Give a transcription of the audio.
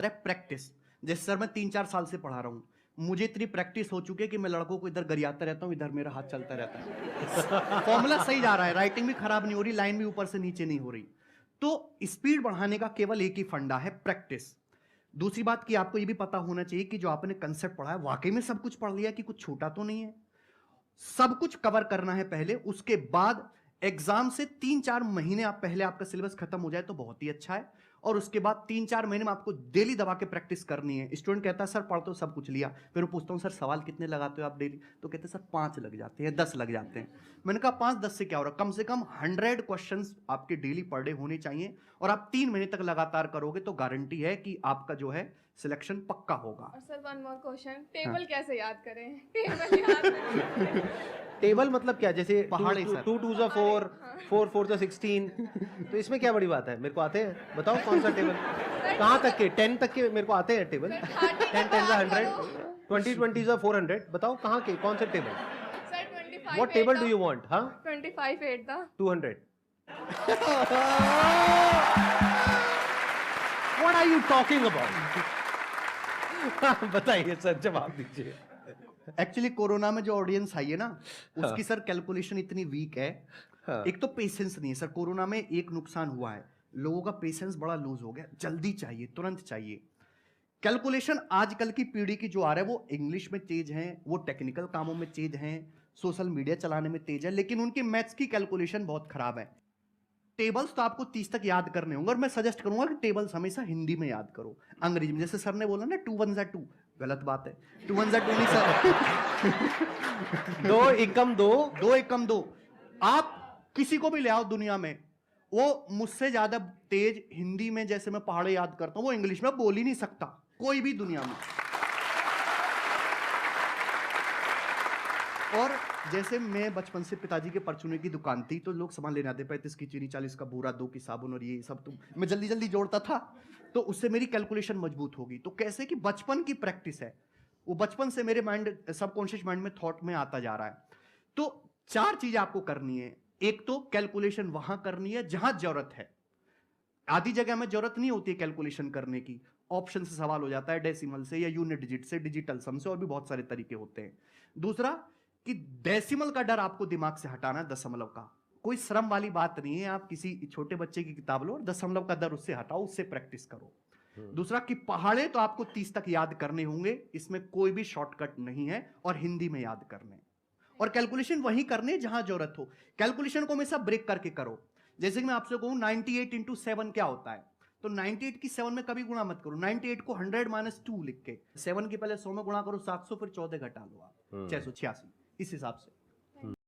Practice. जैसे sir मैं 3-4 साल से पढ़ा रहा हूँ, मुझे इतनी प्रैक्टिस हो चुकी है कि मैं लड़कों को इधर गरियाता रहता हूँ, इधर मेरा हाथ चलता रहता है। फॉर्मूला सही जा रहा है, राइटिंग भी खराब नहीं हो रही, लाइन भी ऊपर से नीचे नहीं हो रही। तो स्पीड बढ़ाने का केवल एक ही फंडा है, प्रैक्टिस। दूसरी बात कि आपको ये भी पता होना चाहिए कि जो आपने कंसेप्ट पढ़ा है वाकई में सब कुछ पढ़ लिया कि कुछ छूटा तो नहीं है। सब कुछ कवर करना है पहले, उसके बाद एग्जाम से 3-4 महीने आप पहले आपका सिलेबस खत्म हो जाए तो बहुत ही अच्छा है। और उसके बाद 3-4 महीने में आपको डेली दबा के प्रैक्टिस करनी है। स्टूडेंट कहता है सर पढ़ तो सब कुछ लिया, फिर मैं पूछता हूं सर सवाल कितने लगाते हो आप डेली, तो कहते हैं सर 5 लग जाते हैं, 10 लग जाते हैं। मैंने कहा 5-10 से क्या हो रहा है, कम से कम 100 क्वेश्चंस आपके डेली पर डे होने चाहिए। और आप 3 महीने तक लगातार करोगे तो गारंटी है कि आपका जो है सिलेक्शन पक्का होगा। और sir one more question, table कैसे याद करें? टेबल याद टेबल मतलब क्या? जैसे पहाड़े सर। 2 2 4, 4 4 16, तो इसमें क्या बड़ी बात है? मेरे को आते हैं, बताओ कौन सा टेबल? कहाँ तक के? 10 तक के मेरे को आते हैं टेबल। 10 10 100, 20 20 400, बताओ कहाँ के, कौन से table? Sir 25 what table do you want? हाँ 25 8 था 200। What are you talking about? बताइए सर, जवाब दीजिए। एक्चुअली कोरोना में जो ऑडियंस आई है ना, उसकी सर कैलकुलेशन इतनी वीक है। एक तो पेशेंस नहीं है सर। कोरोना में एक नुकसान हुआ है, लोगों का पेशेंस बड़ा लूज हो गया, जल्दी चाहिए, तुरंत चाहिए। कैलकुलेशन आजकल की पीढ़ी की जो आ रहा है वो इंग्लिश में तेज है, वो टेक्निकल कामों में तेज हैं, सोशल मीडिया चलाने में तेज है, लेकिन उनकी मैथ्स की कैलकुलेशन बहुत खराब है। टेबल्स तो आपको 30 तक याद करने होंगे, और मैं सजेस्ट करूंगा कि टेबल्स हमेशा हिंदी में याद करो। अंग्रेजी में जैसे सर ने बोला ना 2 1 2, गलत बात है। 2 1 2 नहीं सर। 2 एकम 2, 2 एकम 2। आप किसी को भी ले आओ दुनिया में, वो मुझसे ज्यादा तेज हिंदी में जैसे मैं पहाड़े याद करता हूं, वो इंग्लिश में बोल ही नहीं सकता, कोई भी दुनिया में। और जैसे मैं बचपन से पिताजी के परचूने की दुकान थी, तो लोग सामान लेने आते, 35 की चीनी, 40 का बूरा, 2 की साबुन और ये सब, तो मैं जल्दी जल्दी जोड़ता था, तो उससे मेरी कैलकुलेशन मजबूत होगी। तो कैसे कि बचपन की प्रैक्टिस है, वो बचपन से मेरे माइंड, सबकॉन्शियस माइंड में, थॉट में आता जा रहा है। तो 4 चीजें आपको करनी है। एक तो कैलकुलेशन वहां करनी है जहां जरूरत है, आधी जगह में जरूरत नहीं होती है कैलकुलेशन करने की। ऑप्शन से सवाल हो जाता है, डेसिमल से या यूनिट डिजिट से, डिजिटल सम से, और भी बहुत सारे तरीके होते हैं। दूसरा कि डेसिमल का डर आपको दिमाग से हटाना है, दशमलव का। कोई श्रम वाली बात नहीं है, आप किसी छोटे बच्चे की किताब लो और दशमलव का डर उससे हटाओ, उससे प्रैक्टिस करो। दूसरा कि पहाड़े तो आपको 30 तक याद करने होंगे, इसमें कोई भी शॉर्टकट नहीं है, और हिंदी में याद करने। और कैलकुलेशन वही करने जहां जरूरत हो। कैलकुलेशन को हमेशा ब्रेक करके करो। जैसे कि मैं आपसे कहूं 98 इंटू 7 क्या होता है, तो 98 की 7 में कभी गुणा मत करो। 98 को 100 - 2 लिख के 7 के पहले 100 में गुणा करो, 700, फिर 14 घटा लो आप, 686, इस हिसाब से।